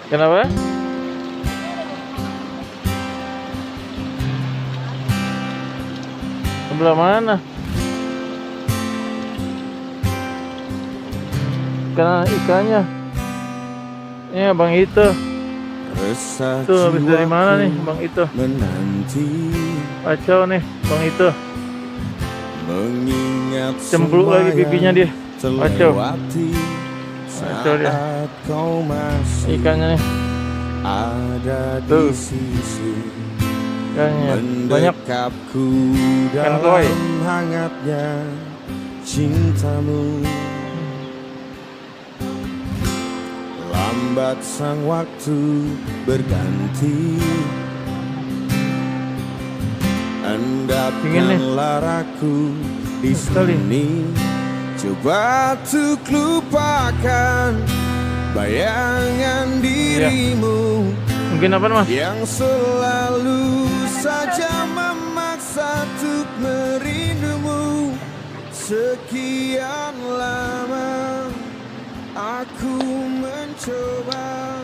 Kenapa? Sebelah mana? Karena ikannya. Ini Bang itu. Tuh habis dari mana nih Bang itu? Kacau nih Bang itu. Cempluk lagi pipinya dia. Kacau. Kacau dia. Ikannya nih. Tuh. Ikannya banyak. Ikan koi. Hangatnya cintamu. Lambat sang waktu berganti. Endapkanlah aku di sini. Coba untuk lupakan bayangan dirimu. Mungkin apa Mas? Yang selalu saja memaksa untuk merindumu. Sekian lama aku mencoba